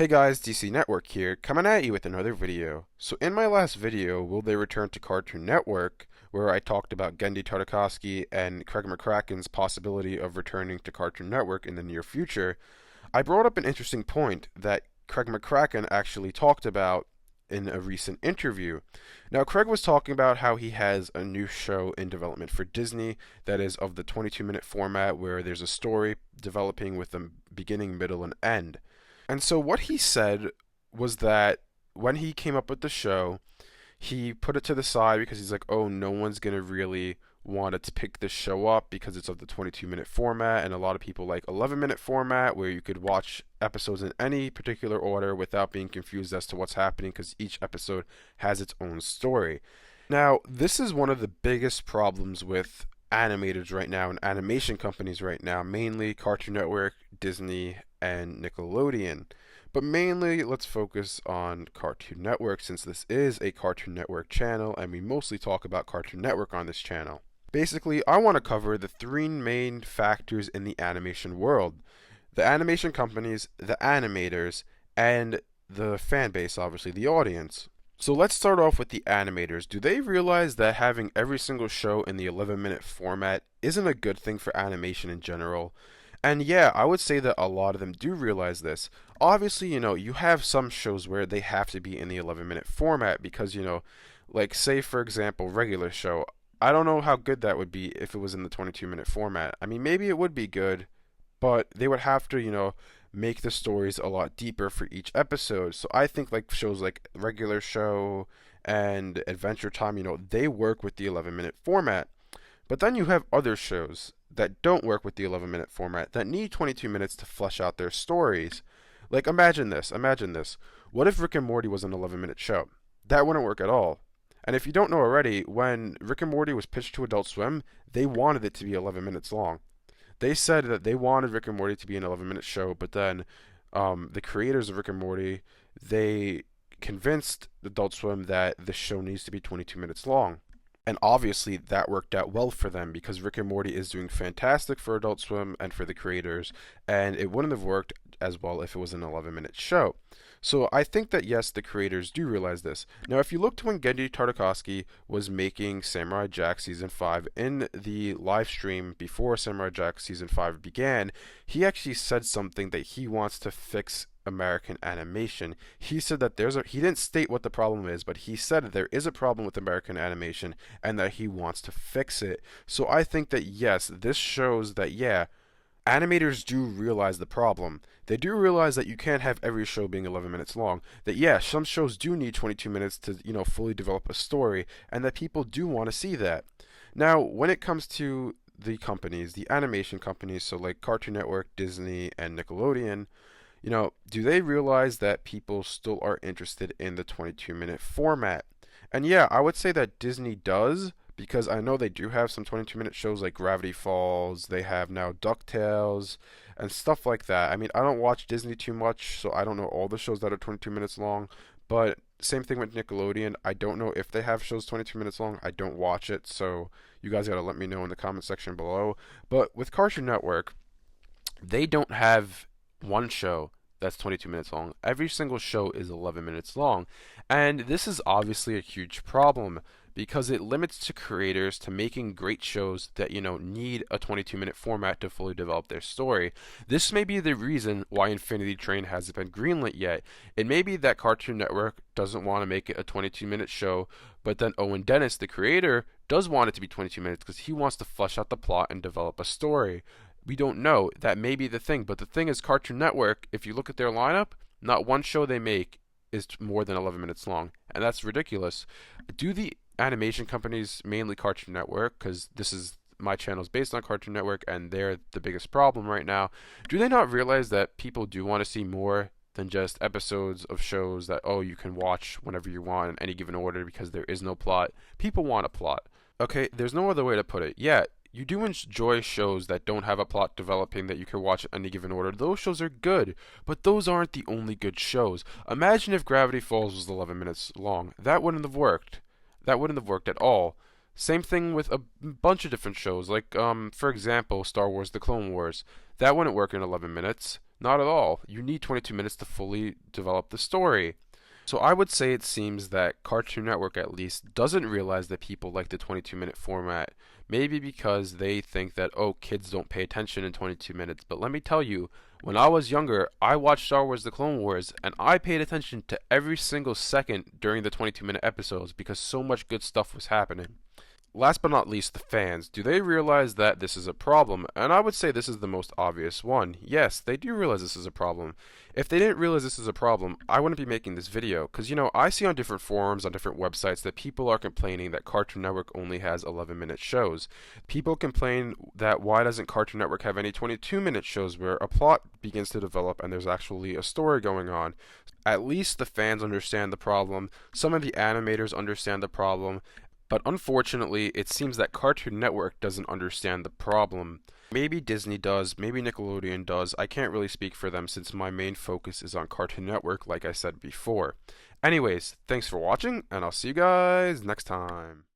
Hey guys, DC Network here, coming at you with another video. So in my last video, Will They Return to Cartoon Network, where I talked about Genndy Tartakovsky and Craig McCracken's possibility of returning to Cartoon Network in the near future, I brought up an interesting point that Craig McCracken actually talked about in a recent interview. Now, Craig was talking about how he has a new show in development for Disney that is of the 22-minute format where there's a story developing with a beginning, middle, and end. And so what he said was that when he came up with the show, he put it to the side because he's like, oh, no one's going to really want to pick this show up because it's of the 22-minute format, and a lot of people like 11-minute format where you could watch episodes in any particular order without being confused as to what's happening because each episode has its own story. Now, this is one of the biggest problems with animators right now and animation companies right now, mainly Cartoon Network, Disney, and Nickelodeon. But mainly, let's focus on Cartoon Network since this is a Cartoon Network channel and we mostly talk about Cartoon Network on this channel. Basically, I want to cover the three main factors in the animation world: the animation companies, the animators, and the fan base, obviously, the audience. So let's start off with the animators. Do they realize that having every single show in the 11-minute format isn't a good thing for animation in general? And yeah, I would say that a lot of them do realize this. Obviously, you have some shows where they have to be in the 11-minute format because, like say for example, regular show. I don't know how good that would be if it was in the 22-minute format. I mean, maybe it would be good, but they would have to, make the stories a lot deeper for each episode. So I think like shows like Regular Show and Adventure Time, they work with the 11-minute format. But then you have other shows that don't work with the 11-minute format that need 22 minutes to flesh out their stories. Like imagine this. What if Rick and Morty was an 11-minute show? That wouldn't work at all. And if you don't know already, when Rick and Morty was pitched to Adult Swim, they wanted it to be 11 minutes long. They said that they wanted Rick and Morty to be an 11-minute show, but then the creators of Rick and Morty, they convinced Adult Swim that the show needs to be 22 minutes long. And obviously that worked out well for them because Rick and Morty is doing fantastic for Adult Swim and for the creators, and it wouldn't have worked as well if it was an 11-minute show. So I think that yes, the creators do realize this. Now, if you look to when Genndy Tartakovsky was making Samurai Jack Season 5 in the live stream before Samurai Jack Season 5 began, he actually said something that he wants to fix American animation. He said that he didn't state what the problem is, but he said that there is a problem with American animation and that he wants to fix it. So I think that yes, this shows that yeah, animators do realize the problem. They do realize that you can't have every show being 11 minutes long. That yeah, some shows do need 22 minutes to, fully develop a story, and that people do want to see that. Now, when it comes to the companies, the animation companies, so like Cartoon Network, Disney, and Nickelodeon, do they realize that people still are interested in the 22-minute format? And yeah, I would say that Disney does, because I know they do have some 22-minute shows like Gravity Falls, they have now DuckTales, and stuff like that. I mean, I don't watch Disney too much, so I don't know all the shows that are 22 minutes long, but same thing with Nickelodeon. I don't know if they have shows 22 minutes long. I don't watch it, so you guys gotta let me know in the comment section below. But with Cartoon Network, they don't have one show that's 22 minutes long. Every single show is 11 minutes long. And this is obviously a huge problem because it limits to creators to making great shows that, need a 22-minute format to fully develop their story. This may be the reason why Infinity Train hasn't been greenlit yet. It may be that Cartoon Network doesn't want to make it a 22-minute show, but then Owen Dennis, the creator, does want it to be 22 minutes because he wants to flesh out the plot and develop a story. We don't know. That may be the thing. But the thing is, Cartoon Network, if you look at their lineup, not one show they make is more than 11 minutes long. And that's ridiculous. Do the animation companies, mainly Cartoon Network, because my channel is based on Cartoon Network and they're the biggest problem right now, do they not realize that people do want to see more than just episodes of shows that, oh, you can watch whenever you want in any given order because there is no plot? People want a plot. Okay, there's no other way to put it. Yeah, you do enjoy shows that don't have a plot developing that you can watch in any given order. Those shows are good, but those aren't the only good shows. Imagine if Gravity Falls was 11 minutes long. That wouldn't have worked. That wouldn't have worked at all. Same thing with a bunch of different shows, like, for example, Star Wars The Clone Wars. That wouldn't work in 11 minutes. Not at all. You need 22 minutes to fully develop the story. So I would say it seems that Cartoon Network at least doesn't realize that people like the 22-minute format. Maybe because they think that, oh, kids don't pay attention in 22 minutes. But let me tell you, when I was younger, I watched Star Wars The Clone Wars, and I paid attention to every single second during the 22-minute episodes because so much good stuff was happening. Last but not least, the fans. Do they realize that this is a problem? And I would say this is the most obvious one. Yes, they do realize this is a problem. If they didn't realize this is a problem, I wouldn't be making this video. Because, I see on different forums, on different websites, that people are complaining that Cartoon Network only has 11-minute shows. People complain that why doesn't Cartoon Network have any 22-minute shows where a plot begins to develop and there's actually a story going on. At least the fans understand the problem. Some of the animators understand the problem. But unfortunately, it seems that Cartoon Network doesn't understand the problem. Maybe Disney does, maybe Nickelodeon does. I can't really speak for them since my main focus is on Cartoon Network, like I said before. Anyways, thanks for watching, and I'll see you guys next time.